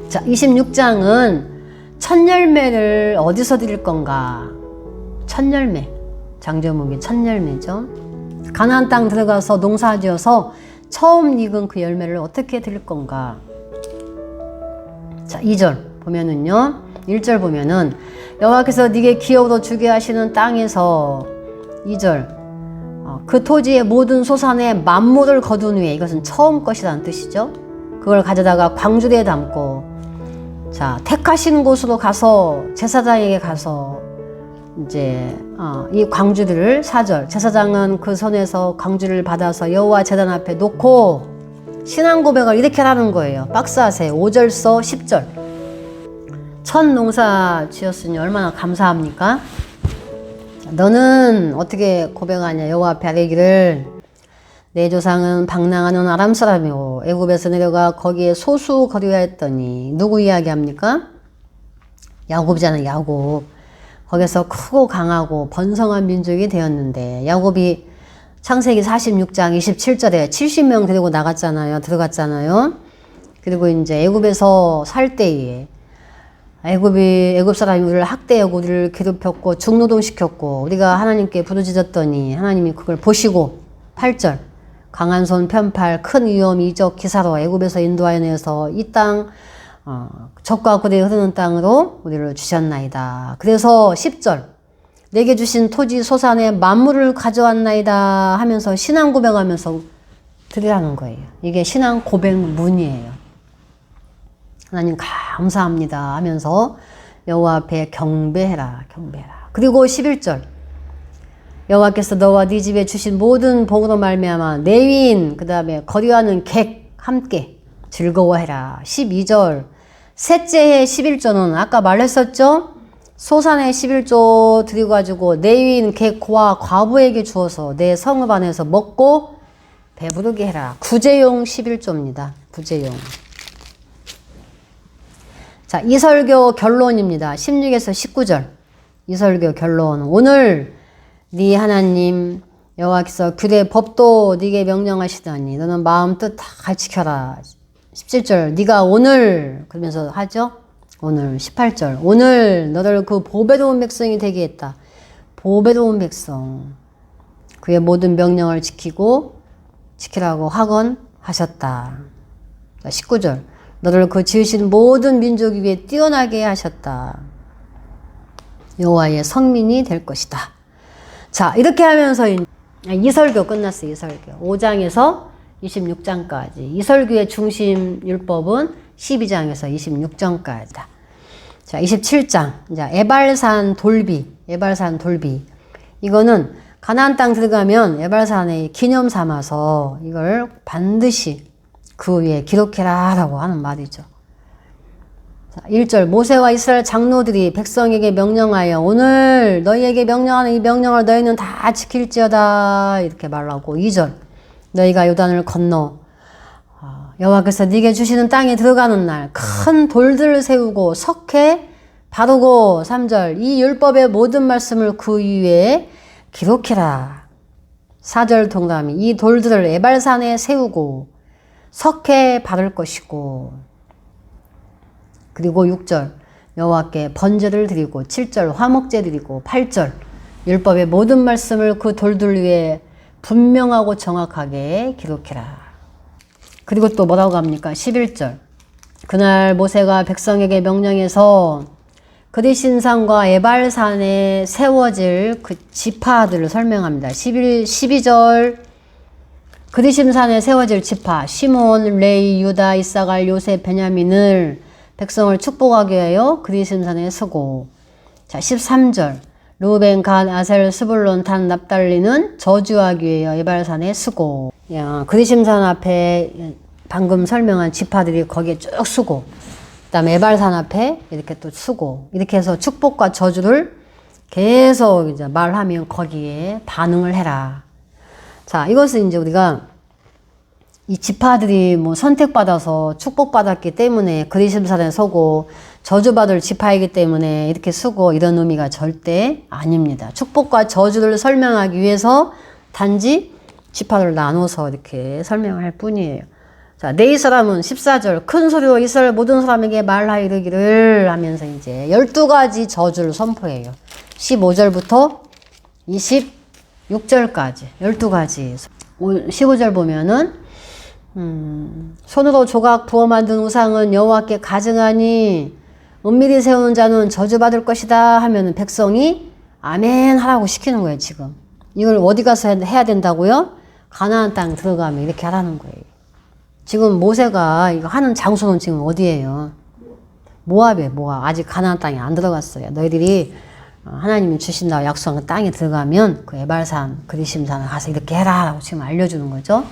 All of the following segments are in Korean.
자, 26장은 첫 열매를 어디서 드릴 건가? 첫 열매. 장조목이 첫 열매죠. 가나안 땅 들어가서 농사지어서 처음 익은 그 열매를 어떻게 드릴 건가? 자, 2절 보면은요. 1절 보면은 여호와께서 네게 기업으로 주게 하시는 땅에서 2절 그 토지의 모든 소산의 만물을 거둔 후에, 이것은 처음 것이라는 뜻이죠. 그걸 가져다가 광주리에 담고, 자, 택하신 곳으로 가서 제사장에게 가서 이제 이 광주리를 4절 제사장은 그 손에서 광주리를 받아서 여호와 제단 앞에 놓고 신앙 고백을 이렇게 하는 거예요. 박스하세요. 5절서 10절. 첫 농사 지었으니 얼마나 감사합니까? 너는 어떻게 고백하냐? 여호와 앞에 아뢰기를 내 조상은 방랑하는 아람 사람이고 애굽에서 내려가 거기에 소수 거류하였더니, 누구 이야기합니까? 야곱이잖아요. 야곱. 거기서 크고 강하고 번성한 민족이 되었는데, 야곱이 창세기 46장 27절에 70명 데리고 나갔잖아요. 들어갔잖아요. 그리고 이제 애굽에서 살 때에 애굽 사람이 우리를 학대하고 우리를 괴롭혔고 중노동시켰고 우리가 하나님께 부르짖었더니 하나님이 그걸 보시고 8절 강한 손 편팔 큰 위험 이적 기사로 애굽에서 인도하여 내서 이 땅 젖과 꿀이 흐르는 땅으로 우리를 주셨나이다. 그래서 10절 내게 주신 토지 소산의 만물을 가져왔나이다 하면서 신앙 고백하면서 드리라는 거예요. 이게 신앙 고백 문이에요. 하나님 감사합니다 하면서 여호와 앞에 경배해라. 그리고 11절 여호와께서 너와 네 집에 주신 모든 복으로 말미암아 내위인 그 다음에 거류하는 객 함께 즐거워해라. 12절 셋째 해 11조는 아까 말했었죠? 소산의 11조 드리고 가지고 내위인 객 고아 과부에게 주어서 내 성읍 안에서 먹고 배부르게 해라. 구제용 11조입니다. 구제용. 자, 이 설교 결론입니다. 16에서 19절. 이 설교 결론. 오늘 네 하나님 여호와께서 규례 법도 네게 명령하시더니 너는 마음 뜻 다 지켜라. 17절 네가 오늘 그러면서 하죠. 오늘 18절 오늘 너를 그 보배로운 백성이 되게 했다. 보배로운 백성. 그의 모든 명령을 지키라고 하셨다. 자, 19절 너를 그 지으신 모든 민족 위에 뛰어나게 하셨다. 여호와의 성민이 될 것이다. 자, 이렇게 하면서 이 설교 끝났어요. 이 설교 5장에서 26장까지. 이 설교의 중심 율법은 12장에서 26장까지다. 자, 27장 이제 에발산 돌비. 이거는 가나안 땅 들어가면 에발산의 기념 삼아서 이걸 반드시 그 위에 기록해라 라고 하는 말이죠. 자, 1절 모세와 이스라엘 장로들이 백성에게 명령하여 오늘 너희에게 명령하는 이 명령을 너희는 다 지킬지어다 이렇게 말하고 2절 너희가 요단을 건너 여호와께서 네게 주시는 땅에 들어가는 날 큰 돌들을 세우고 석회 바르고 3절 이 율법의 모든 말씀을 그 위에 기록해라. 4절 동감이 이 돌들을 에발산에 세우고 석회 바를 것이고 그리고 6절 여호와께 번제를 드리고 7절 화목제 드리고 8절 율법의 모든 말씀을 그 돌들 위에 분명하고 정확하게 기록해라. 그리고 또 뭐라고 합니까? 11절 그날 모세가 백성에게 명령해서 그리신산과 에발산에 세워질 그 지파들을 설명합니다. 12절 그리심산에 세워질 지파 시몬, 레위, 유다, 이사갈, 요셉, 베냐민을 백성을 축복하기 위하여 그리심산에 서고 자 13절 루벤, 갓, 아셀, 스불론, 단, 납달리는 저주하기 위하여 에발산에 서고 그리심산 앞에 방금 설명한 지파들이 거기에 쭉 서고 그 다음에 에발산 앞에 이렇게 또 서고 이렇게 해서 축복과 저주를 계속 이제 말하면 거기에 반응을 해라. 자, 이것은 이제 우리가 이 지파들이 뭐 선택받아서 축복받았기 때문에 그리심산에 서고 저주받을 지파이기 때문에 이렇게 쓰고 이런 의미가 절대 아닙니다. 축복과 저주를 설명하기 위해서 단지 지파를 나눠서 이렇게 설명할 뿐이에요. 자, 내 사람은 14절 큰 소리로 이스라엘 모든 사람에게 말하여 이르기를 하면서 이제 12가지 저주를 선포해요. 15절부터 26절까지 12가지. 15절 보면은 손으로 조각 부어 만든 우상은 여호와께 가증하니 은밀히 세우는 자는 저주받을 것이다 하면은 백성이 아멘 하라고 시키는 거예요. 지금 이걸 어디 가서 해야 된다고요? 가나안 땅 들어가면 이렇게 하라는 거예요. 지금 모세가 이거 하는 장소는 지금 어디예요? 모압이에요. 모압. 아직 가나안 땅에 안 들어갔어요. 너희들이 하나님이 주신다고 약속한 땅에 들어가면 그 에발산, 그리심산을 가서 이렇게 해라 라고 지금 알려주는 거죠.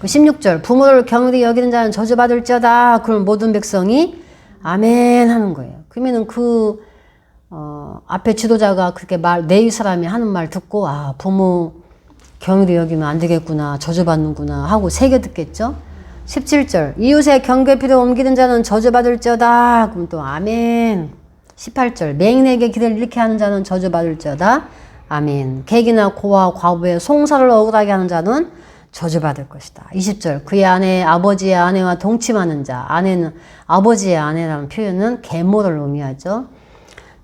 그 16절 부모를 경휼히 여기는 자는 저주받을지어다. 그럼 모든 백성이 아멘 하는 거예요. 그러면은 앞에 지도자가 그렇게 내 사람이 하는 말 듣고 부모 경휼히 여기면 안 되겠구나, 저주받는구나 하고 새겨 듣겠죠. 17절 이웃의 경계피로 옮기는 자는 저주받을지어다. 그럼 또 아멘. 18절 맹인에게 길을 잃게 하는 자는 저주받을지어다. 아멘. 객이나 고와 과부의 송사를 억울하게 하는 자는 저주받을 것이다. 20절 그의 아내 아버지의 아내와 동침하는 자. 아내는 아버지의 아내라는 표현은 계모를 의미하죠.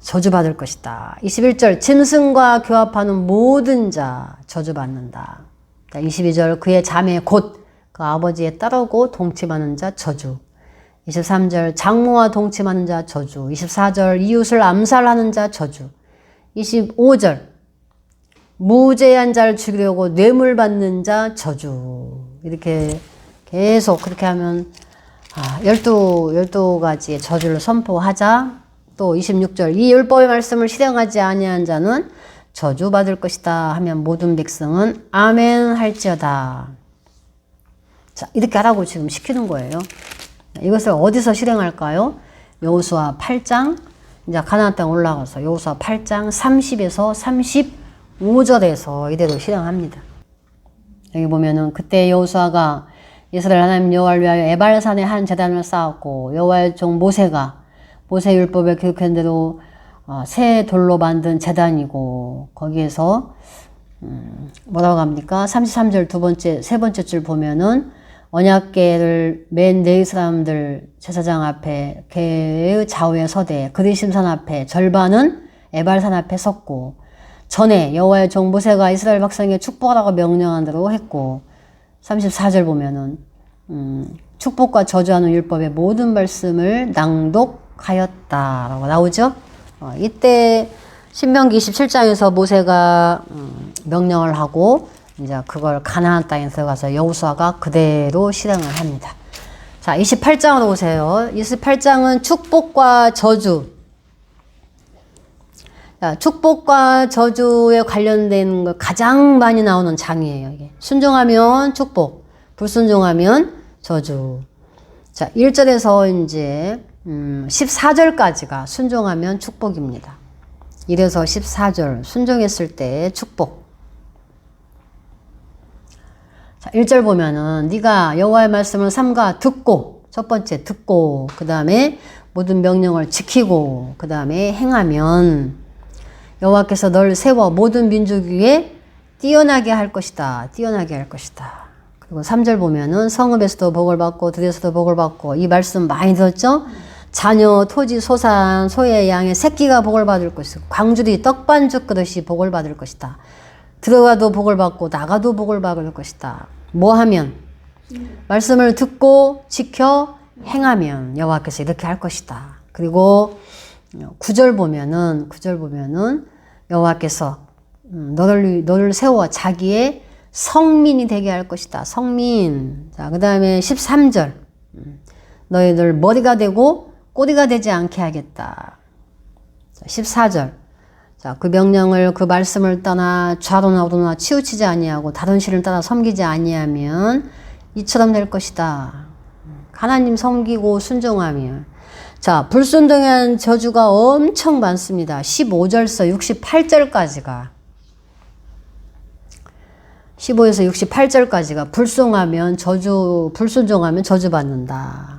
저주받을 것이다. 21절 짐승과 교합하는 모든 자 저주받는다. 22절 그의 자매 곧 그 아버지에 따르고 동침하는 자 저주. 23절 장모와 동침하는 자 저주. 24절 이웃을 암살하는 자 저주. 25절 무죄한 자를 죽이려고 뇌물 받는 자 저주. 이렇게 계속 그렇게 하면 12가지의 저주를 선포하자. 또 26절 이 율법의 말씀을 실행하지 아니한 자는 저주받을 것이다 하면 모든 백성은 아멘 할지어다. 자, 이렇게 하라고 지금 시키는 거예요. 이것을 어디서 실행할까요? 여호수아 8장 이제 가나안 땅 올라가서 여호수아 8장 30에서 35절에서 이대로 실행합니다. 여기 보면은 그때 여호수아가 이스라엘 하나님 여호와를 위하여 에발산에 한 제단을 쌓았고 여호와의 종 모세가 모세 율법에 기록한 대로 새 돌로 만든 제단이고 거기에서 뭐라고 합니까? 33절 세 번째 줄 보면은 언약궤를 맨 네 사람들 제사장 앞에 걔의 좌우에 서되 그리심산 앞에 절반은 에발산 앞에 섰고 전에 여호와의 종 모세가 이스라엘 백성에게 축복하라고 명령한 대로 했고 34절 보면은 축복과 저주하는 율법의 모든 말씀을 낭독하였다라고 나오죠. 이때 신명기 27장에서 모세가 명령을 하고 이제 그걸 가나안 땅에 들어가서 여호수아가 그대로 실행을 합니다. 자, 28장으로 오세요. 28장은 축복과 저주. 자, 축복과 저주에 관련된 거 가장 많이 나오는 장이에요. 이게. 순종하면 축복, 불순종하면 저주. 자, 1절에서 이제 14절까지가 순종하면 축복입니다. 1에서 14절 순종했을 때 축복. 자, 1절 보면은 네가 여호와의 말씀을 삼가 듣고 첫 번째 듣고 그 다음에 모든 명령을 지키고 그 다음에 행하면 여호와께서 널 세워 모든 민족 위에 뛰어나게 할 것이다. 뛰어나게 할 것이다. 그리고 3절 보면은 성읍에서도 복을 받고 들에서도 복을 받고 이 말씀 많이 들었죠? 자녀, 토지, 소산, 소의 양의 새끼가 복을 받을 것이고 광주리 떡반죽 그릇이 복을 받을 것이다. 들어가도 복을 받고 나가도 복을 받을 것이다. 뭐 하면? 말씀을 듣고 지켜 행하면 여호와께서 이렇게 할 것이다. 그리고 9절 보면은 여호와께서 너를 세워 자기의 성민이 되게 할 것이다. 성민. 자, 그 다음에 13절 너희들 머리가 되고 꼬리가 되지 않게 하겠다. 14절 자, 그 명령을 그 말씀을 떠나 좌로나 우로나 치우치지 아니하고 다른 신을 따라 섬기지 아니하면 이처럼 될 것이다. 하나님 섬기고 순종하면. 자, 불순종한 저주가 엄청 많습니다. 15절서 68절까지가 15에서 68절까지가 불순종하면 저주받는다.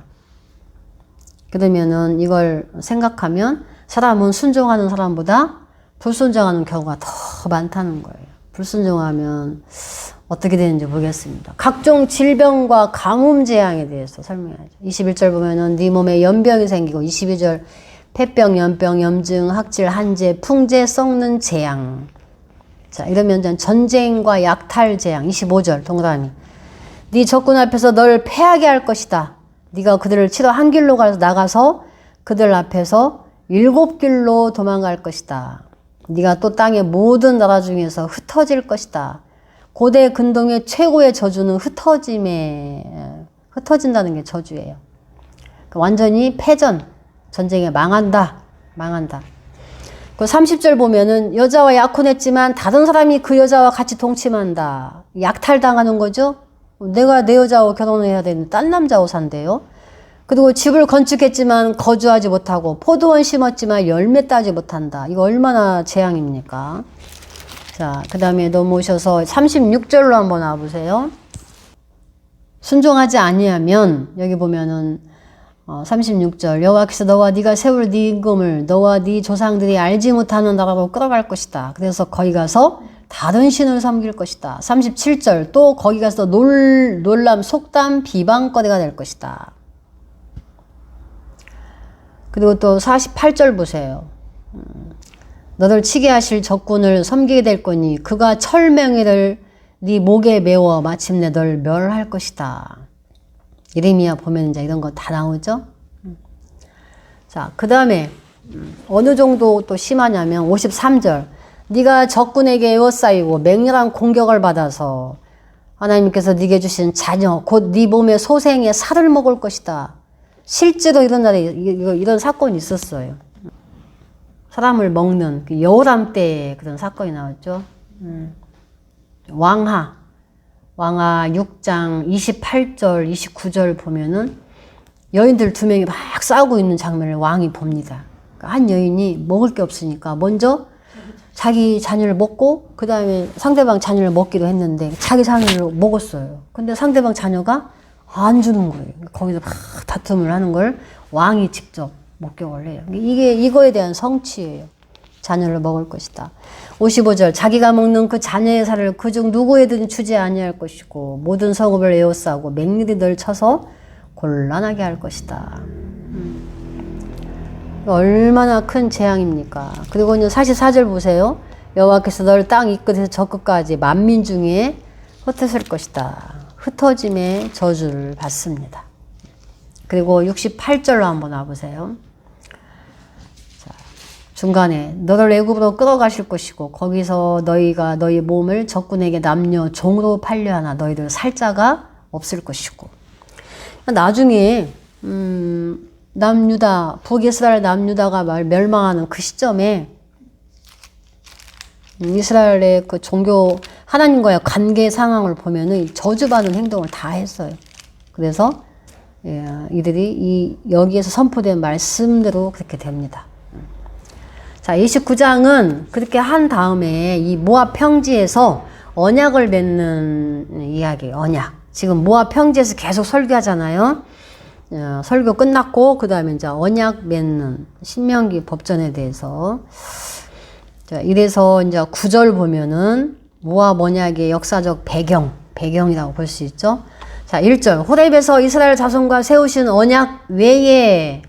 그러면은 이걸 생각하면 사람은 순종하는 사람보다 불순종하는 경우가 더 많다는 거예요. 불순종하면 어떻게 되는지 보겠습니다. 각종 질병과 가뭄 재앙에 대해서 설명하죠. 21절 보면은 네 몸에 연병이 생기고 22절 폐병, 연병, 염증, 학질, 한재, 풍재, 썩는 재앙. 자, 이러면 전쟁과 약탈 재앙. 25절 동그라미. 네 적군 앞에서 널 패하게 할 것이다. 네가 그들을 치러 한 길로 나가서 그들 앞에서 7길로 도망갈 것이다. 네가 또 땅의 모든 나라 중에서 흩어질 것이다. 고대 근동의 최고의 저주는 흩어진다는 게 저주예요. 완전히 패전, 전쟁에 망한다. 그 30절 보면은 여자와 약혼했지만 다른 사람이 그 여자와 같이 동침한다. 약탈당하는 거죠. 내가 내 여자하고 결혼을 해야 되는데 딴 남자하고 산대요. 그리고 집을 건축했지만 거주하지 못하고 포도원 심었지만 열매 따지 못한다. 이거 얼마나 재앙입니까? 자, 그 다음에 넘어오셔서 36절로 한번 와보세요. 순종하지 아니하면 여기 보면은 36절 여호와께서 너와 네가 세울 네 임금을 너와 네 조상들이 알지 못하는 나라로 끌어갈 것이다. 그래서 거기 가서 다른 신을 섬길 것이다. 37절 또 거기 가서 놀람, 속담, 비방거리가 될 것이다. 그리고 또 48절 보세요. 너를 치게 하실 적군을 섬기게 될 거니 그가 철명이를 네 목에 메워 마침내 널 멸할 것이다. 예레미야 보면 이제 이런 거 다 나오죠. 자, 그 다음에 어느 정도 또 심하냐면 53절 네가 적군에게 에워싸이고 맹렬한 공격을 받아서 하나님께서 네게 주신 자녀 곧 네 몸의 소생의 살을 먹을 것이다. 실제로 이런 사건이 있었어요. 사람을 먹는 여호람 때에 그런 사건이 나왔죠. 왕하 6장 28절 29절 보면은 여인들 2명이 막 싸우고 있는 장면을 왕이 봅니다. 한 여인이 먹을 게 없으니까 먼저 자기 자녀를 먹고 그 다음에 상대방 자녀를 먹기도 했는데 자기 자녀를 먹었어요. 근데 상대방 자녀가 안 주는 거예요. 거기서 막 다툼을 하는 걸 왕이 직접 목격을 해요. 이거에 대한 성취예요. 자녀를 먹을 것이다. 55절 자기가 먹는 그 자녀의 살을 그중 누구에든 주지 아니할 것이고 모든 성읍을 에워싸고 맹렬히 널 쳐서 곤란하게 할 것이다. 얼마나 큰 재앙입니까? 그리고 이제 44절 보세요. 여호와께서 너를 땅 이 끝에서 저 끝까지 만민 중에 흩으실 것이다. 흩어짐의 저주를 받습니다. 그리고 68절로 한번 와보세요. 자, 중간에 너를 애굽으로 끌어가실 것이고 거기서 너희가 너희 몸을 적군에게 남녀 종으로 팔려 하나 너희들 살자가 없을 것이고 나중에 남유다 북이스라엘 남유다가 멸망하는 그 시점에 이스라엘의 그 종교 하나님과의 관계 상황을 보면은 저주받는 행동을 다 했어요. 그래서 이들이 여기에서 선포된 말씀대로 그렇게 됩니다. 자, 29장은 그렇게 한 다음에 이 모압 평지에서 언약을 맺는 이야기예요. 언약. 지금 모압 평지에서 계속 설교하잖아요. 설교 끝났고 그 다음에 이제 언약 맺는 신명기 법전에 대해서 자, 이래서 이제 9절 보면은 모압 언약의 역사적 배경이라고 볼 수 있죠. 자, 1절 호렙에서 이스라엘 자손과 세우신 언약 외에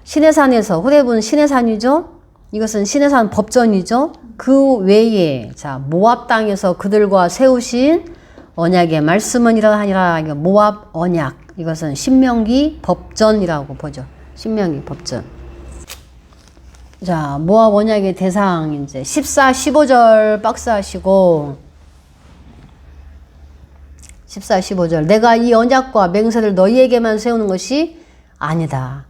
시내산에서 호렙은 시내산이죠. 이것은 시내산 법전이죠. 그 외에 자 모압 땅에서 그들과 세우신 언약의 말씀은 이러하니라. 모압 언약 이것은 신명기 법전이라고 보죠. 신명기 법전. 자, 모압 언약의 대상 이제 14, 15절 박스하시고 14, 15절 내가 이 언약과 맹세를 너희에게만 세우는 것이 아니다.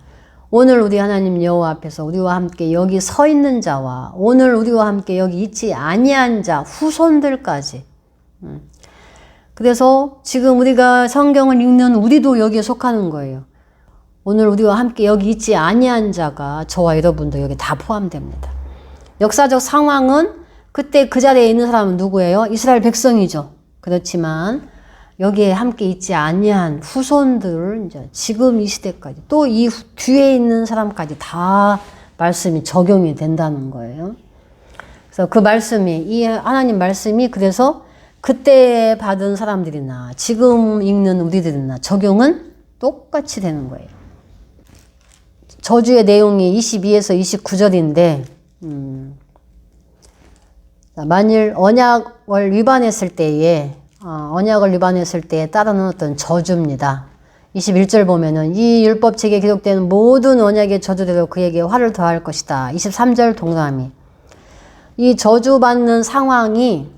오늘 우리 하나님 여호와 앞에서 우리와 함께 여기 서 있는 자와 오늘 우리와 함께 여기 있지 아니한 자 후손들까지 그래서 지금 우리가 성경을 읽는 우리도 여기에 속하는 거예요. 오늘 우리와 함께 여기 있지 아니한 자가 저와 여러분도 여기 다 포함됩니다. 역사적 상황은 그때 그 자리에 있는 사람은 누구예요? 이스라엘 백성이죠. 그렇지만 여기에 함께 있지 아니한 후손들 이제 지금 이 시대까지 또 이 뒤에 있는 사람까지 다 말씀이 적용이 된다는 거예요. 그래서 그 말씀이 이 하나님 말씀이 그래서 그때 받은 사람들이나 지금 읽는 우리들이나 적용은 똑같이 되는 거예요. 저주의 내용이 22에서 29절인데 만일 언약을 위반했을 때에 따르는 어떤 저주입니다. 21절 보면은 이 율법책에 기록된 모든 언약의 저주대로 그에게 화를 더할 것이다. 23절 동그라미. 이 저주받는 상황이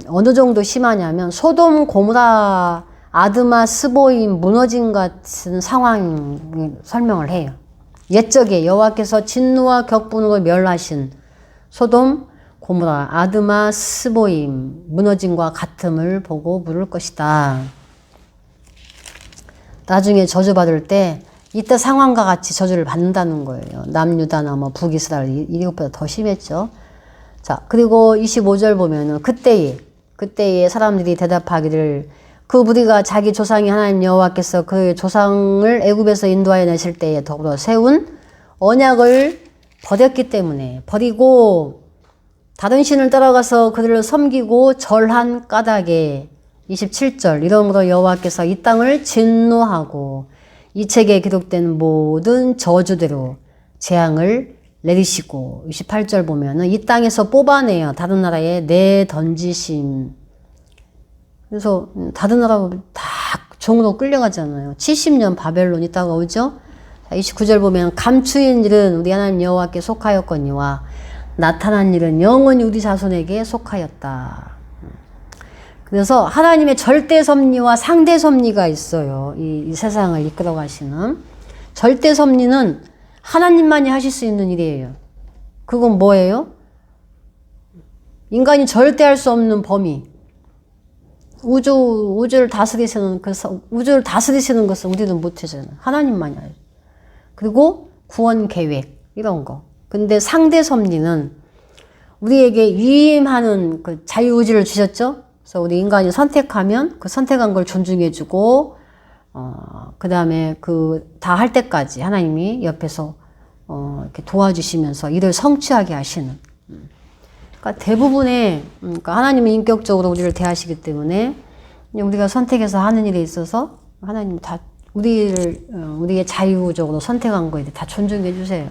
어느 정도 심하냐면 소돔 고모라 아드마 스보임 무너진 같은 상황 설명을 해요. 옛적에 여호와께서 진노와 격분으로 멸하신 소돔 고모라 아드마 스보임 무너짐과 같음을 보고 부를 것이다. 나중에 저주받을 때 이때 상황과 같이 저주를 받는다는 거예요. 남유다나 뭐 북이스라엘 이것보다 더 심했죠. 자, 그리고 25절 보면은 그때에 사람들이 대답하기를 그 무리가 자기 조상이 하나님 여호와께서 그 조상을 애굽에서 인도하여 내실 때에 더불어 세운 언약을 버렸기 때문에 버리고 다른 신을 따라가서 그들을 섬기고 절한 까닭에 27절 이러므로 여호와께서 이 땅을 진노하고 이 책에 기록된 모든 저주대로 재앙을 내리시고 28절 보면은 이 땅에서 뽑아내요. 다른 나라에 내던지심. 그래서 다른 나라로 다 종으로 끌려가잖아요. 70년 바벨론 있다가 오죠. 29절 보면 감추인 일은 우리 하나님 여호와께 속하였거니와 나타난 일은 영원히 우리 자손에게 속하였다. 그래서 하나님의 절대 섭리와 상대 섭리가 있어요. 이 세상을 이끌어 가시는. 절대 섭리는 하나님만이 하실 수 있는 일이에요. 그건 뭐예요? 인간이 절대 할 수 없는 범위. 우주를 다스리시는 것은 우리는 못하잖아요. 하나님만이 하죠. 그리고 구원 계획 이런 거. 근데 상대 섭리는 우리에게 위임하는 그 자유의지를 주셨죠. 그래서 우리 인간이 선택하면 그 선택한 걸 존중해주고 그 다음에 그 다 할 때까지 하나님이 옆에서 이렇게 도와주시면서 일을 성취하게 하시는. 그러니까 대부분의 그러니까 하나님은 인격적으로 우리를 대하시기 때문에 우리가 선택해서 하는 일에 있어서 하나님 다 우리의 자유적으로 선택한 거에 대해 다 존중해 주세요.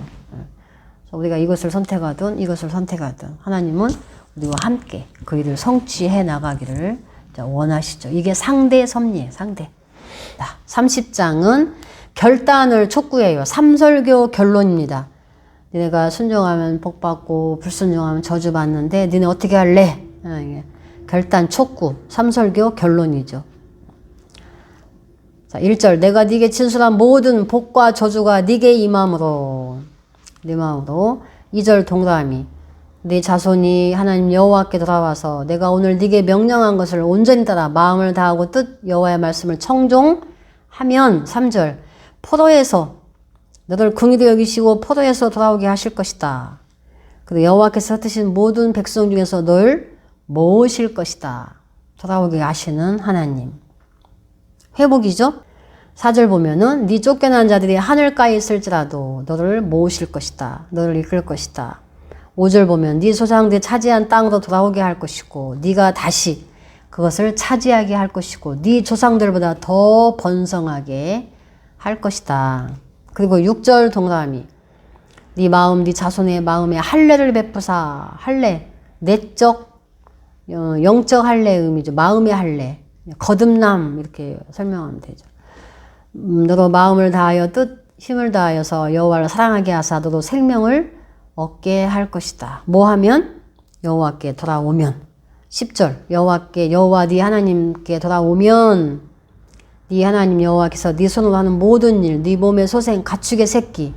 그래서 우리가 이것을 선택하든 이것을 선택하든 하나님은 우리와 함께 그 일을 성취해 나가기를 원하시죠. 이게 상대 섭리예요. 상대. 30장은 결단을 촉구해요. 삼설교 결론입니다. 너네가 순종하면 복받고 불순종하면 저주받는데 너네 어떻게 할래? 결단 촉구. 삼설교 결론이죠. 자, 1절 내가 네게 진술한 모든 복과 저주가 네게 임함으로 네 마음으로 2절 동그라미 네 자손이 하나님 여호와께 돌아와서 내가 오늘 네게 명령한 것을 온전히 따라 마음을 다하고 뜻 여호와의 말씀을 청종하면 3절 포로에서 너를 긍휼히 여기시고 포로에서 돌아오게 하실 것이다. 그리고 여호와께서 흩으신 모든 백성 중에서 널 모으실 것이다. 돌아오게 하시는 하나님. 회복이죠. 4절 보면은 네 쫓겨난 자들이 하늘가에 있을지라도 너를 모으실 것이다. 너를 이끌 것이다. 5절 보면 네 조상들이 차지한 땅으로 돌아오게 할 것이고 네가 다시 그것을 차지하게 할 것이고 네 조상들보다 더 번성하게 할 것이다. 그리고 6절 동그라미 네 마음 네 자손의 마음에 할례를 베푸사 할례 내적 영적 할례의 의미죠. 마음의 할례 거듭남 이렇게 설명하면 되죠. 너로 마음을 다하여 뜻 힘을 다하여서 여호와를 사랑하게 하사 너로 생명을 얻게 할 것이다. 뭐 하면? 여호와께 돌아오면. 10절 여호와 네 하나님께 돌아오면 네 하나님 여호와께서 네 손으로 하는 모든 일, 네 몸의 소생, 가축의 새끼,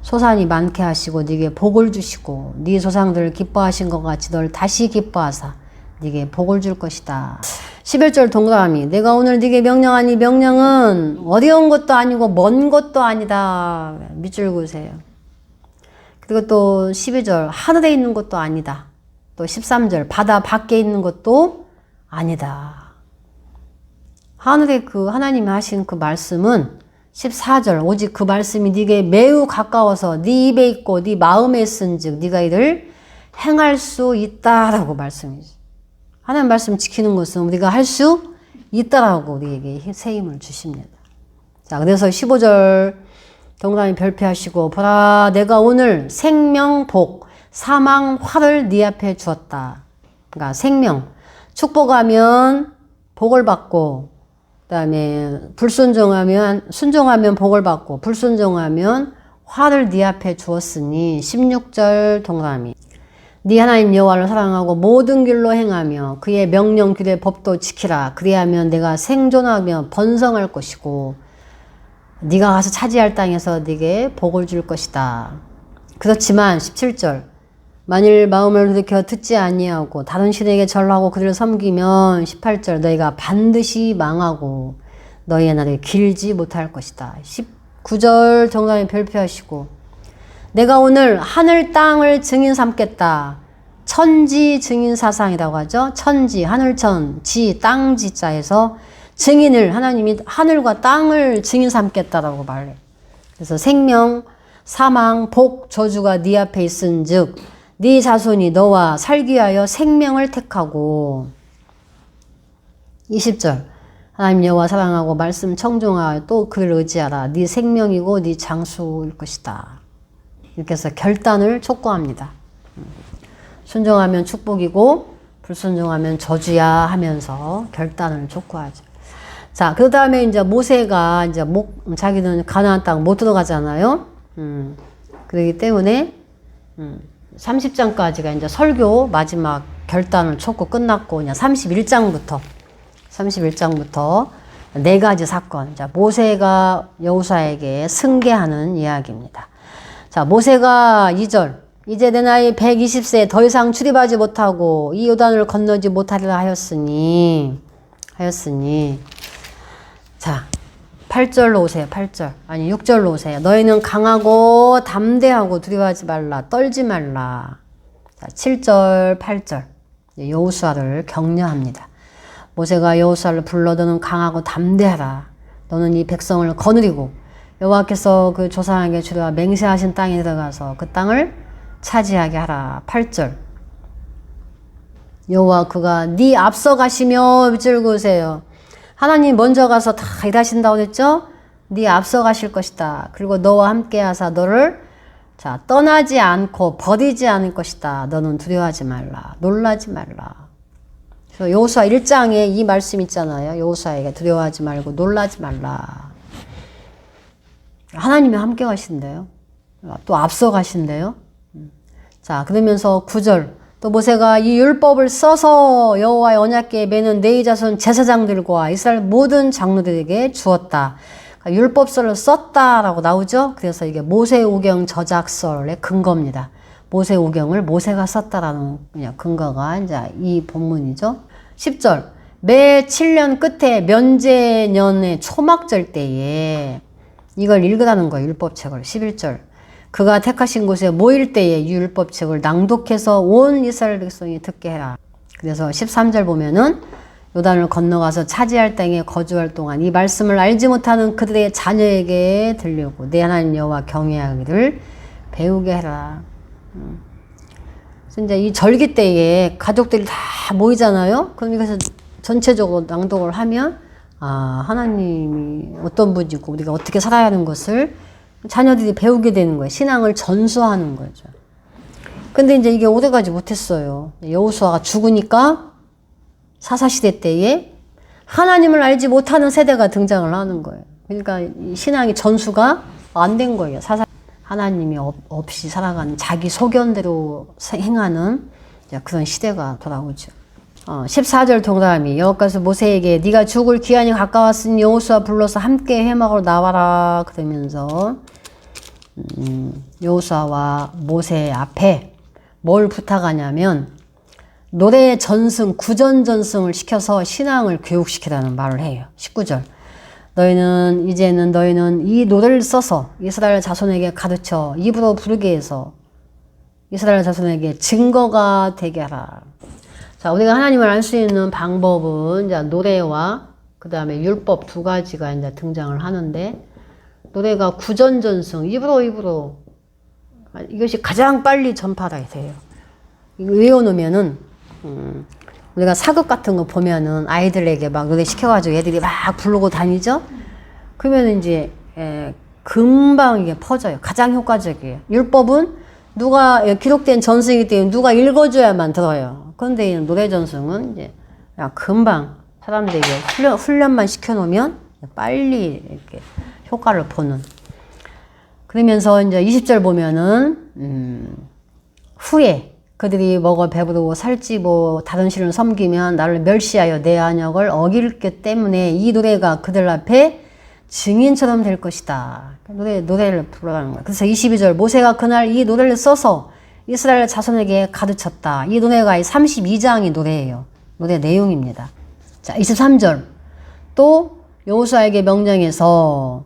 소산이 많게 하시고 네게 복을 주시고 네 조상들을 기뻐하신 것 같이 널 다시 기뻐하사 네게 복을 줄 것이다. 11절 동그라미 내가 오늘 네게 명령한 이 명령은 어려운 것도 아니고 먼 것도 아니다. 밑줄 그으세요. 그리고 또 12절 하늘에 있는 것도 아니다. 또 13절 바다 밖에 있는 것도 아니다. 하늘에 그 하나님이 하신 그 말씀은 14절 오직 그 말씀이 네게 매우 가까워서 네 입에 있고 네 마음에 있은즉 네가 이를 행할 수 있다라고 말씀이죠. 하나님 말씀 지키는 것은 우리가 할 수 있다라고 우리에게 새 힘을 주십니다. 자, 그래서 15절 동그라미 별표하시고 보라 내가 오늘 생명 복 사망 화를 네 앞에 주었다. 그러니까 생명 축복하면 복을 받고 그다음에 순종하면 복을 받고 불순종하면 화를 네 앞에 주었으니 16절 동그라미 네 하나님 여호와를 사랑하고 모든 길로 행하며 그의 명령 규례 법도 지키라. 그리하면 내가 생존하며 번성할 것이고 네가 가서 차지할 땅에서 네게 복을 줄 것이다. 그렇지만 17절 만일 마음을 돌이켜 듣지 아니하고 다른 신에게 절하고 그들을 섬기면 18절 너희가 반드시 망하고 너희의 날이 길지 못할 것이다. 19절 정답에 별표하시고 내가 오늘 하늘 땅을 증인 삼겠다. 천지 증인 사상이라고 하죠. 천지 하늘천 지 땅지자에서 증인을 하나님이 하늘과 땅을 증인 삼겠다라고 말해. 그래서 생명 사망 복 저주가 네 앞에 있은즉 네 자손이 너와 살기 위하여 생명을 택하고 20절 하나님 여호와 사랑하고 말씀 청종하여 또 그를 의지하라. 네 생명이고 네 장수일 것이다. 이렇게 해서 결단을 촉구합니다. 순종하면 축복이고 불순종하면 저주야 하면서 결단을 촉구하죠. 자, 그 다음에 이제 모세가 이제 자기는 가나안 땅 못 들어가잖아요. 그렇기 때문에 30장까지가 이제 설교 마지막 결단을 촉구 끝났고 그냥 31장부터 네 가지 사건. 자, 모세가 여호수아에게 승계하는 이야기입니다. 자, 모세가 2절 이제 내 나이 120세 더 이상 출입하지 못하고 이 요단을 건너지 못하리라 하였으니 자 8절로 오세요. 8절 아니 6절로 오세요. 너희는 강하고 담대하고 두려워하지 말라. 떨지 말라. 자 7절 8절 여호수아를 격려합니다. 모세가 여호수아를 불러 너는 강하고 담대하라. 너는 이 백성을 거느리고 여호와께서 그 조상에게 주려 맹세하신 땅에 들어가서 그 땅을 차지하게 하라. 8절 여호와 그가 네 앞서 가시며 밑줄 그으세요. 하나님 먼저 가서 다 일하신다고 했죠? 네 앞서 가실 것이다. 그리고 너와 함께 하사 너를 자 떠나지 않고 버리지 않을 것이다. 너는 두려워하지 말라. 놀라지 말라. 그래서 여호수아 1장에 이 말씀 있잖아요. 여호수아에게 두려워하지 말고 놀라지 말라. 하나님이 함께 가신대요. 또 앞서 가신대요. 자, 그러면서 9절 또 모세가 이 율법을 써서 여호와의 언약궤에 매는 네 자손 제사장들과 이스라엘 모든 장로들에게 주었다. 그러니까 율법서를 썼다라고 나오죠. 그래서 이게 모세오경 저작설의 근거입니다. 모세오경을 모세가 썼다라는 그냥 근거가 이제 이 본문이죠. 10절 매 7년 끝에 면제년의 초막절 때에 이걸 읽으라는 거예요. 율법책을. 11절 그가 택하신 곳에 모일 때에 이 율법책을 낭독해서 온 이스라엘 백성이 듣게 해라. 그래서 13절 보면은 요단을 건너가서 차지할 땅에 거주할 동안 이 말씀을 알지 못하는 그들의 자녀에게 들려고 내 하나님 여호와 경외하기를 배우게 해라. 그래서 이제 이 절기 때에 가족들이 다 모이잖아요. 그럼 이것을 전체적으로 낭독을 하면 아 하나님이 어떤 분이고 우리가 어떻게 살아야 하는 것을 자녀들이 배우게 되는 거예요. 신앙을 전수하는 거죠. 근데 이제 이게 오래가지 못했어요. 여호수아가 죽으니까 사사시대 때에 하나님을 알지 못하는 세대가 등장을 하는 거예요. 그러니까 신앙이 전수가 안 된 거예요. 하나님이 없이 살아가는 자기 소견대로 행하는 그런 시대가 돌아오죠. 14절 동그라미 여호와께서 모세에게 네가 죽을 기한이 가까웠으니 여호수아 불러서 함께 회막으로 나와라 그러면서 여호수아와 모세 앞에 뭘 부탁하냐면 노래 전승 구전 전승을 시켜서 신앙을 교육시키라는 말을 해요. 19절 이제는 너희는 이 노래를 써서 이스라엘 자손에게 가르쳐 입으로 부르게 해서 이스라엘 자손에게 증거가 되게 하라. 자, 우리가 하나님을 알 수 있는 방법은 이제 노래와 그 다음에 율법 두 가지가 이제 등장을 하는데 노래가 구전전승 입으로 이것이 가장 빨리 전파가 돼요. 이거 외워놓으면은 우리가 사극 같은 거 보면은 아이들에게 막 노래 시켜가지고 애들이 막 부르고 다니죠? 그러면 이제 금방 이게 퍼져요. 가장 효과적이에요. 율법은 누가 기록된 전승이기 때문에 누가 읽어줘야만 들어요. 그런데 노래 전승은 이제 그냥 금방 사람들에게 훈련만 시켜놓으면 빨리 이렇게 효과를 보는. 그러면서 이제 20절 보면은 후에 그들이 먹어 배부르고 살찌고 다른 신을 섬기면 나를 멸시하여 내 안역을 어길기 때문에 이 노래가 그들 앞에 증인처럼 될 것이다. 노래를 부르라는 거예요. 그래서 22절 모세가 그날 이 노래를 써서 이스라엘 자손에게 가르쳤다. 이 노래가 32장이 노래예요. 노래 내용입니다. 자, 23절 또 여호수아에게 명령해서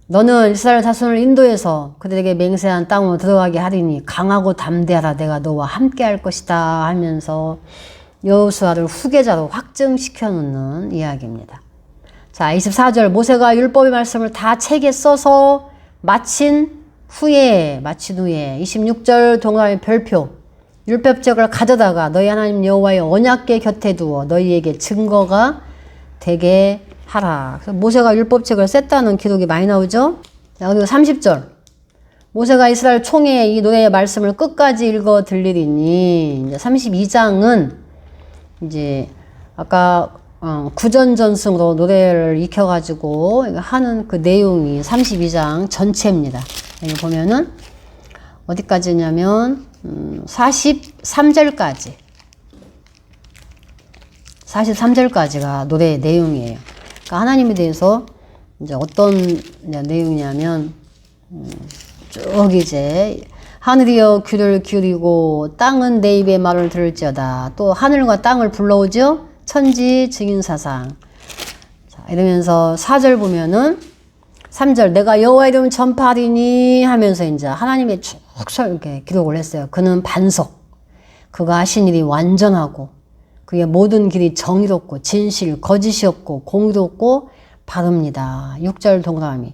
너는 이스라엘 자손을 인도해서 그들에게 맹세한 땅으로 들어가게 하리니 강하고 담대하라 내가 너와 함께 할 것이다 하면서 여호수아를 후계자로 확증시켜 놓는 이야기입니다. 자, 24절 모세가 율법의 말씀을 다 책에 써서 마친 후에 26절 동그라미 별표 율법책을 가져다가 너희 하나님 여호와의 언약궤 곁에 두어 너희에게 증거가 되게 하라. 그래서 모세가 율법책을 셌다는 기록이 많이 나오죠. 자, 그리고 30절 모세가 이스라엘 총회에 이 노래의 말씀을 끝까지 읽어 들리리니 이제 32장은 이제 아까 구전전승으로 노래를 익혀가지고 하는 그 내용이 32장 전체입니다. 여기 보면은 어디까지냐면 43절까지 43절까지가 노래의 내용이에요. 그러니까 하나님에 대해서 이제 어떤 내용이냐면 쭉 이제 하늘이여 귀를 기울이고 땅은 내 입의 말을 들을지어다. 또 하늘과 땅을 불러오죠. 천지 증인사상. 자, 이러면서 4절 보면은 3절 내가 여호와 이름을 전파하리니 하면서 이제 하나님의 쭉 이렇게 기록을 했어요. 그는 반석. 그가 하신 일이 완전하고 그의 모든 길이 정의롭고 진실, 거짓이 없고 공의롭고 바릅니다. 6절 동그라미.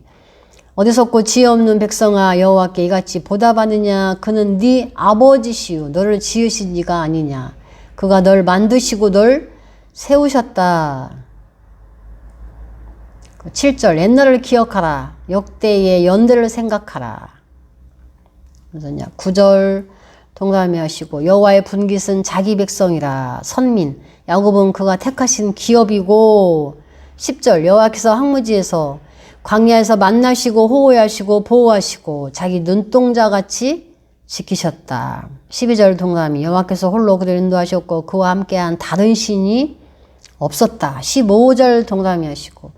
어디섰고 지혜 없는 백성아 여호와께 이같이 보답하느냐. 그는 네 아버지시요 너를 지으신 이가 아니냐. 그가 널 만드시고 널 세우셨다. 7절 옛날을 기억하라. 역대의 연대를 생각하라. 그래서 9절 동그라미 하시고 여호와의 분깃은 자기 백성이라. 선민 야곱은 그가 택하신 기업이고. 10절 여호와께서 황무지에서 광야에서 만나시고 호호하시고 보호하시고 자기 눈동자같이 지키셨다. 12절 동그라미 여호와께서 홀로 그를 인도하셨고 그와 함께한 다른 신이 없었다. 15절 동그라미 하시고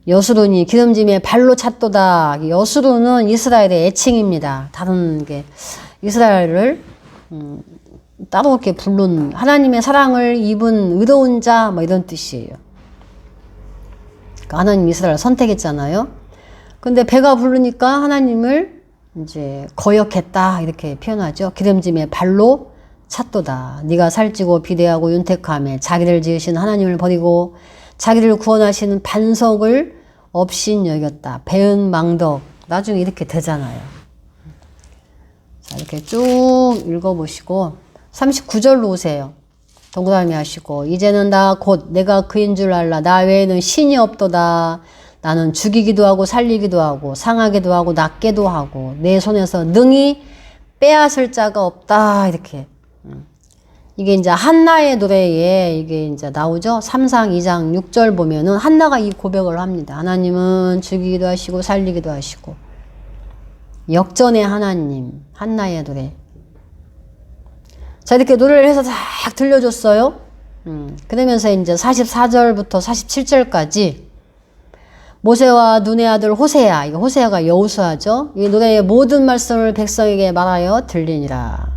여수론이 기름짐에 발로 찼도다. 여수론은 이스라엘의 애칭입니다. 다른 게 이스라엘을 따로 이렇게 부른 하나님의 사랑을 입은 의로운 자 뭐 이런 뜻이에요. 그러니까 하나님 이스라엘을 선택했잖아요. 근데 배가 부르니까 하나님을 이제 거역했다 이렇게 표현하죠. 기름짐에 발로 찼도다. 네가 살찌고 비대하고 윤택함에 자기를 지으신 하나님을 버리고 자기를 구원하시는 반석을 없인 여겼다. 배은 망덕. 나중에 이렇게 되잖아요. 자, 이렇게 쭉 읽어보시고 39절로 오세요. 동그라미 하시고 이제는 나 곧 내가 그인 줄 알라. 나 외에는 신이 없도다. 나는 죽이기도 하고 살리기도 하고 상하기도 하고 낫게도 하고 내 손에서 능히 빼앗을 자가 없다. 이렇게. 이게 이제 한나의 노래에 이게 이제 나오죠. 3상 2장 6절 보면은 한나가 이 고백을 합니다. 하나님은 죽이기도 하시고 살리기도 하시고. 역전의 하나님, 한나의 노래. 자, 이렇게 노래를 해서 딱 들려줬어요. 그러면서 이제 44절부터 47절까지 모세와 눈의 아들 호세아, 이거 호세아가 여호수아죠. 이 노래의 모든 말씀을 백성에게 말하여 들리니라.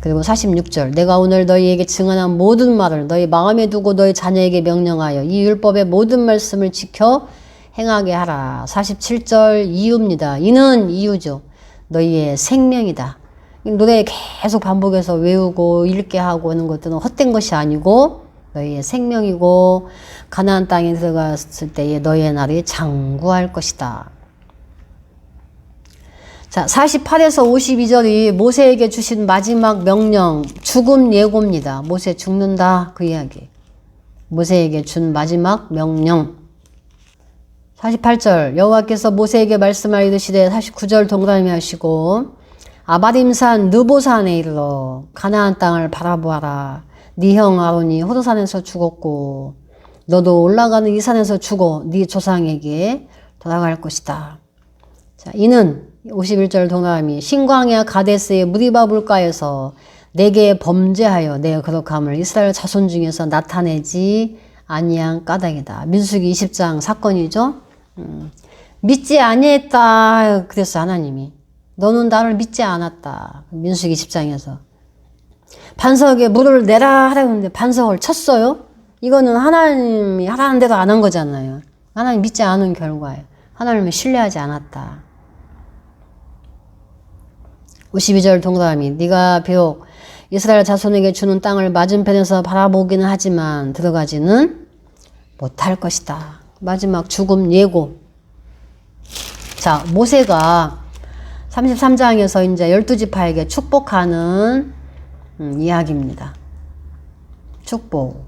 그리고 46절 내가 오늘 너희에게 증언한 모든 말을 너희 마음에 두고 너희 자녀에게 명령하여 이 율법의 모든 말씀을 지켜 행하게 하라. 47절 이유입니다. 이는 이유죠. 너희의 생명이다. 노래 계속 반복해서 외우고 읽게 하고 하는 것들은 헛된 것이 아니고 너희의 생명이고 가나안 땅에 들어갔을 때에 너희의 날이 장구할 것이다. 자, 48에서 52절이 모세에게 주신 마지막 명령, 죽음 예고입니다. 모세 죽는다, 그 이야기. 모세에게 준 마지막 명령. 48절, 여호와께서 모세에게 말씀하시되 49절 동그라미 하시고, 아바림산 느보산에 이르러 가나안 땅을 바라보아라. 네 형 아론이 호르산에서 죽었고 너도 올라가는 이 산에서 죽어 네 조상에게 돌아갈 것이다. 자, 이는 51절 동그라미 신광야 가데스의 무리바 물가에서 내게 범죄하여 내 거룩함을 이스라엘 자손 중에서 나타내지 아니한 까닭이다. 민수기 20장 사건이죠. 믿지 아니했다 그랬어 하나님이. 너는 나를 믿지 않았다. 민수기 10장에서. 반석에 물을 내라 하라고 했는데 반석을 쳤어요? 이거는 하나님이 하라는 대로 안 한 거잖아요. 하나님 믿지 않은 결과예요. 하나님을 신뢰하지 않았다. 52절 동그라미 네가 비록 이스라엘 자손에게 주는 땅을 맞은편에서 바라보기는 하지만 들어가지는 못할 것이다. 마지막 죽음 예고. 자, 모세가 33장에서 이제 12지파에게 축복하는 이야기입니다. 축복.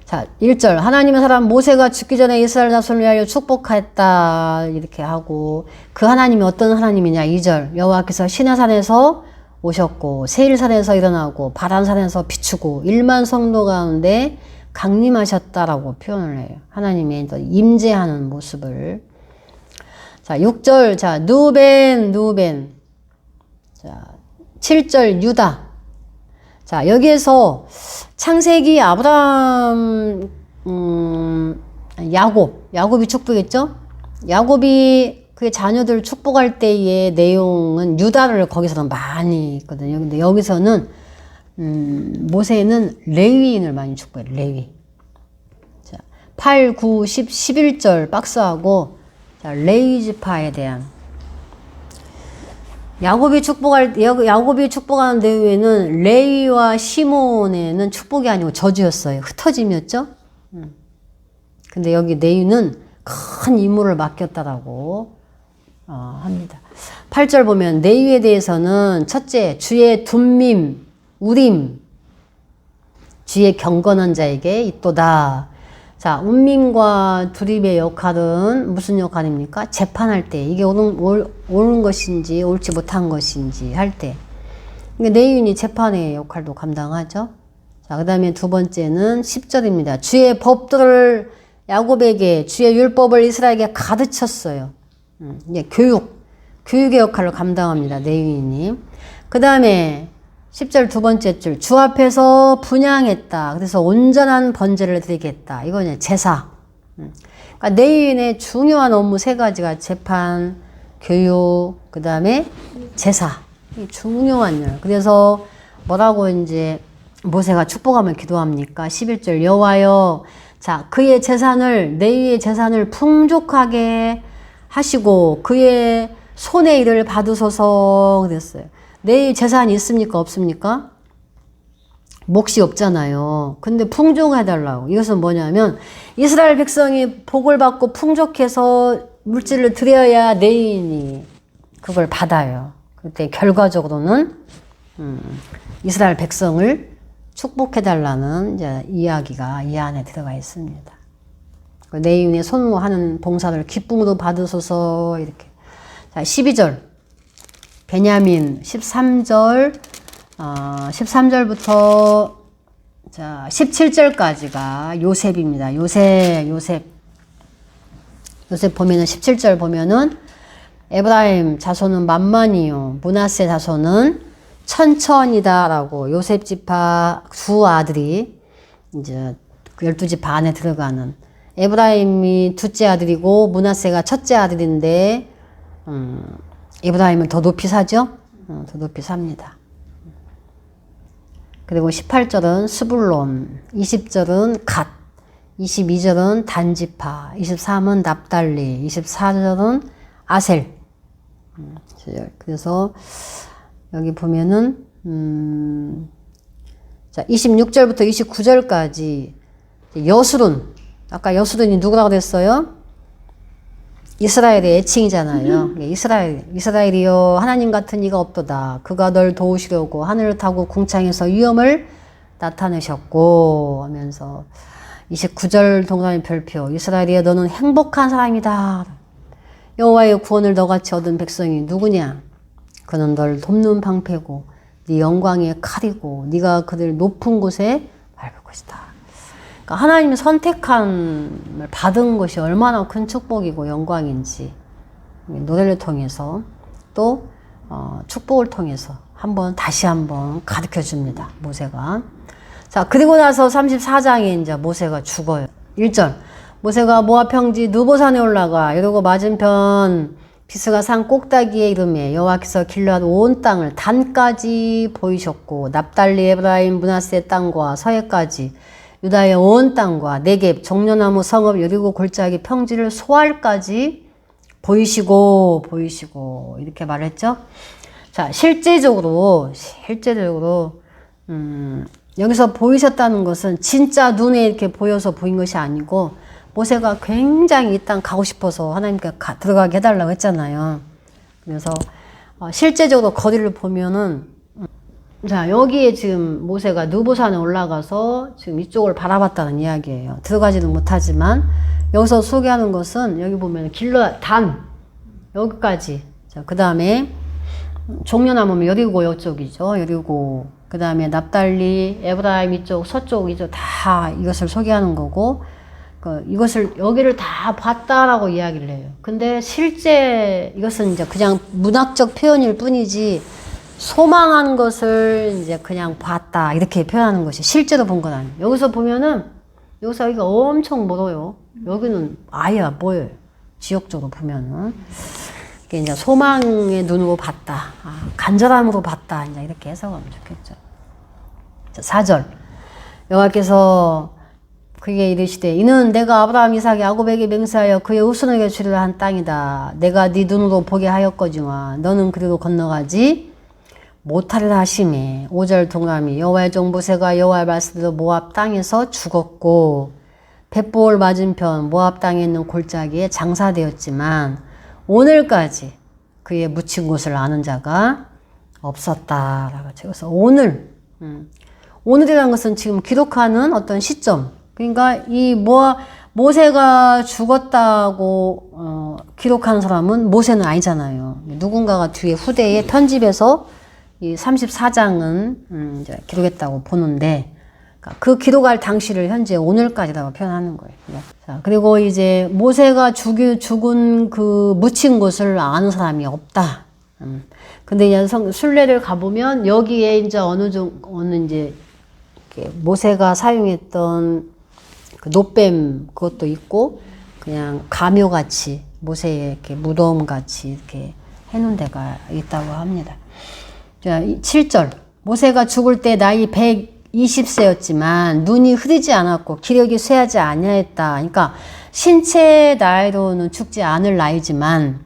자, 1절 하나님의 사람 모세가 죽기 전에 이스라엘 자손을 위하여 축복했다 이렇게 하고 그 하나님이 어떤 하나님이냐. 2절 여호와께서 시내산에서 오셨고 세일산에서 일어나고 바란산에서 비추고 1만 성도 가운데 강림하셨다라고 표현을 해요. 하나님의 임재하는 모습을. 자, 6절 자 누벤 자 7절 유다. 자, 여기에서 창세기 아브라함, 야곱이 축복했죠? 야곱이 그의 자녀들 축복할 때의 내용은 유다를 거기서는 많이 있거든요. 근데 여기서는, 모세는 레위인을 많이 축복해요. 레위. 자, 8, 9, 10, 11절 박스하고, 자, 레위 지파에 대한 야곱이 축복하는 내용에는 레위와 시몬에는 축복이 아니고 저주였어요. 흩어짐이었죠. 근데 여기 레위는 큰 임무를 맡겼다라고 합니다. 8절 보면 레위에 대해서는 첫째 주의 둠밈, 우림, 주의 경건한 자에게 있도다. 자, 운밈과 두림의 역할은 무슨 역할입니까? 재판할 때 이게 옳은 것인지 옳지 못한 것인지 할 때. 그러니까 레위인이 재판의 역할도 감당하죠. 자, 그 다음에 두 번째는 10절입니다. 주의 법들을 야곱에게 주의 율법을 이스라엘에게 가르쳤어요. 이게 교육의 역할을 감당합니다. 레위인이. 그 다음에 10절 두 번째 줄, 주 앞에서 분향했다. 그래서 온전한 번제를 드리겠다. 이거는 제사. 그러니까 레위인의 중요한 업무 세 가지가 재판, 교육, 그 다음에 제사. 중요한 일. 그래서 뭐라고 이제 모세가 축복하며 기도합니까? 11절 여호와여, 자, 그의 재산을, 레위의 재산을 풍족하게 하시고 그의 손의 일을 받으소서 그랬어요. 내 재산이 있습니까? 없습니까? 몫이 없잖아요. 근데 풍족해달라고. 이것은 뭐냐면 이스라엘 백성이 복을 받고 풍족해서 물질을 드려야 레위인이 그걸 받아요. 그때 결과적으로는 이스라엘 백성을 축복해달라는 이제 이야기가 이 안에 들어가 있습니다. 레위인의 손으로 하는 봉사를 기쁨으로 받으소서 이렇게. 자, 12절. 베냐민 13절, 13절부터 자 17절까지가 요셉입니다. 요셉 보면은 17절 보면은 에브라임 자손은 만만이요 므낫세 자손은 천천이다라고 요셉 지파 두 아들이 이제 12지파 안에 들어가는 에브라임이 둘째 아들이고 므낫세가 첫째 아들인데 에브라임은 더 높이 사죠? 더 높이 삽니다. 그리고 18절은 스불론, 20절은 갓, 22절은 단지파, 23은 납달리, 24절은 아셀. 그래서 여기 보면은 자 26절부터 29절까지 여수룬, 아까 여수룬이 누구라고 그랬어요? 이스라엘의 애칭이잖아요. 이스라엘이여 하나님 같은 이가 없도다. 그가 널 도우시려고 하늘을 타고 궁창에서 위엄을 나타내셨고 하면서 29절 동감의 별표 이스라엘이여 너는 행복한 사람이다. 여호와의 구원을 너같이 얻은 백성이 누구냐? 그는 널 돕는 방패고 네 영광의 칼이고 네가 그들 높은 곳에 밟을 것이다. 그러니까 하나님이 선택함을 받은 것이 얼마나 큰 축복이고 영광인지 노래를 통해서 또 축복을 통해서 다시 한번 가르쳐 줍니다. 모세가. 자, 그리고 나서 34장에 이제 모세가 죽어요. 1절. 모세가 모압 평지 느보산에 올라가 이러고 맞은편 비스가 산 꼭다기에 이름에 여호와께서 길르앗 온 땅을 단까지 보이셨고 납달리 에브라임 므낫세 땅과 서해까지 유다의 온 땅과 네겝 종려나무 성읍 여리고 골짜기 평지를 소알까지 보이시고 이렇게 말했죠. 자, 실제적으로 여기서 보이셨다는 것은 진짜 눈에 이렇게 보여서 보인 것이 아니고 모세가 굉장히 이 땅 가고 싶어서 하나님께 들어가게 해달라고 했잖아요. 그래서 실제적으로 거리를 보면은 자, 여기에 지금 모세가 느보산에 올라가서 지금 이쪽을 바라봤다는 이야기예요. 들어가지는 못하지만 여기서 소개하는 것은 여기 보면 길르앗 단 여기까지. 자, 그 다음에 종려나무면 여리고 이쪽이죠. 여리고 그 다음에 납달리 에브라임 이쪽 서쪽 이쪽 다 이것을 소개하는 거고 여기를 다 봤다라고 이야기를 해요. 근데 실제 이것은 이제 그냥 문학적 표현일 뿐이지 소망한 것을 이제 그냥 봤다 이렇게 표현하는 것이 실제로 본 건 아니에요. 여기서 보면은 여기가 엄청 멀어요. 여기는 아예 안 보여요. 지역적으로 보면은 이게 이제 소망의 눈으로 봤다, 간절함으로 봤다 이제 이렇게 해석하면 좋겠죠. 4절 여호와께서 그에게 이르시되 이는 내가 아브라함 이삭 야곱에게 맹세하여 그의 후손에게 주리라 한 땅이다. 내가 네 눈으로 보게 하였거니와 너는 그리로 건너가지 못하리라 하시매 5절 동감이 여호와의 종 모세가 여호와의 말씀대로 모압 땅에서 죽었고 벳보올 맞은편 모압 땅에 있는 골짜기에 장사되었지만 오늘까지 그의 묻힌 곳을 아는 자가 없었다라고. 그래서 오늘이라는 것은 지금 기록하는 어떤 시점. 그러니까 이 모세가 죽었다고 기록하는 사람은 모세는 아니잖아요. 누군가가 뒤에 후대에 편집해서 이 34장은 이제 기록했다고 보는데 그 기록할 당시를 현재 오늘까지라고 표현하는 거예요. 자, 그리고 이제 모세가 죽은 그 묻힌 곳을 아는 사람이 없다. 근데 이제 순례를 가보면 여기에 이제 어느 이제 모세가 사용했던 그 놋뱀 그것도 있고 그냥 가묘같이 모세의 이렇게 무덤같이 이렇게 해놓은 데가 있다고 합니다. 자, 7절 모세가 죽을 때 나이 120세였지만 눈이 흐리지 않았고 기력이 쇠하지 아니하였다. 그러니까 신체 나이로는 죽지 않을 나이지만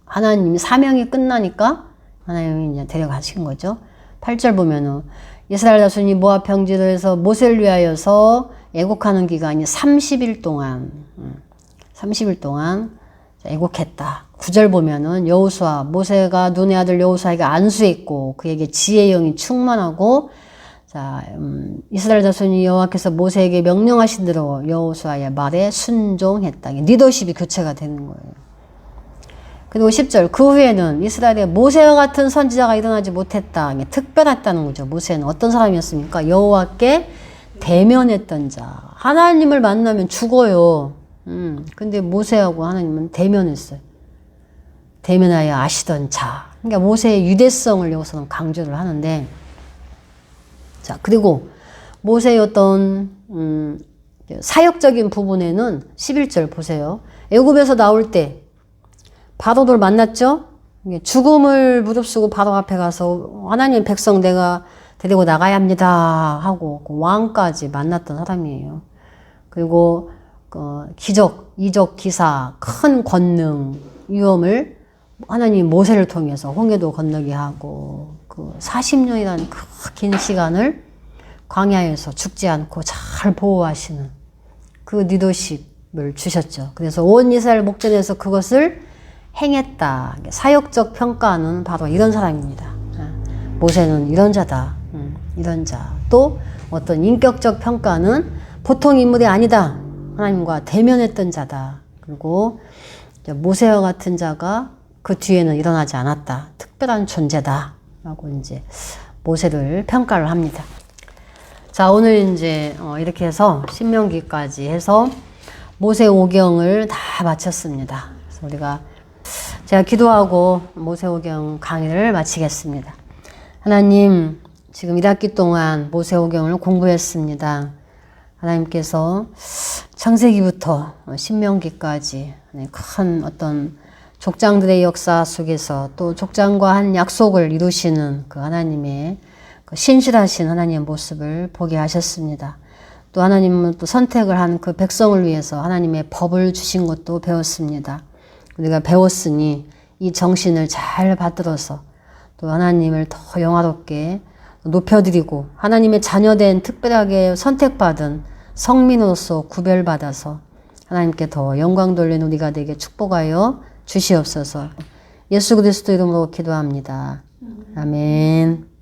하나님이 사명이 끝나니까 하나님이 이제 데려가신 거죠. 8절 보면은 이스라엘 자손이 모압 평지에서 모세를 위하여서 애곡하는 기간이 30일 동안 애곡했다. 9절 보면은 여호수아 모세가 눈의 아들 여호수아에게 안수했고 그에게 지혜의 영이 충만하고 자 이스라엘 자손이 여호와께서 모세에게 명령하신 대로 여호수아의 말에 순종했다. 리더십이 교체가 되는 거예요. 그리고 10절 그 후에는 이스라엘에 모세와 같은 선지자가 일어나지 못했다. 특별했다는 거죠. 모세는 어떤 사람이었습니까? 여호와께 대면했던 자. 하나님을 만나면 죽어요. 근데 모세하고 하나님은 대면했어요. 대면하여 아시던 자. 그러니까 모세의 유대성을 여기서는 강조를 하는데 자 그리고 모세의 어떤 사역적인 부분에는 11절 보세요. 애굽에서 나올 때 바로를 만났죠. 죽음을 무릅쓰고 바로 앞에 가서 하나님 백성 내가 데리고 나가야 합니다 하고 그 왕까지 만났던 사람이에요. 그리고 기적, 이적, 기사, 큰 권능, 위엄을 하나님 모세를 통해서 홍해도 건너게 하고 그 40년이라는 그 긴 시간을 광야에서 죽지 않고 잘 보호하시는 그 리더십 주셨죠. 그래서 온 이스라엘 목전에서 그것을 행했다. 사역적 평가는 바로 이런 사람입니다. 모세는 이런 자다. 이런 자. 또 어떤 인격적 평가는 보통 인물이 아니다. 하나님과 대면했던 자다. 그리고 모세와 같은 자가 그 뒤에는 일어나지 않았다. 특별한 존재다. 라고 이제 모세를 평가를 합니다. 자, 오늘 이제 이렇게 해서 신명기까지 해서 모세오경을 다 마쳤습니다. 그래서 우리가 제가 기도하고 모세오경 강의를 마치겠습니다. 하나님, 지금 1학기 동안 모세오경을 공부했습니다. 하나님께서 창세기부터 신명기까지 큰 어떤 족장들의 역사 속에서 또 족장과 한 약속을 이루시는 그 하나님의 그 신실하신 하나님의 모습을 보게 하셨습니다. 또 하나님은 또 선택을 한 그 백성을 위해서 하나님의 법을 주신 것도 배웠습니다. 우리가 배웠으니 이 정신을 잘 받들어서 또 하나님을 더 영화롭게 높여드리고 하나님의 자녀된 특별하게 선택받은 성민으로서 구별받아서 하나님께 더 영광 돌리는 우리가 되게 축복하여 주시옵소서. 예수 그리스도 이름으로 기도합니다. 아멘.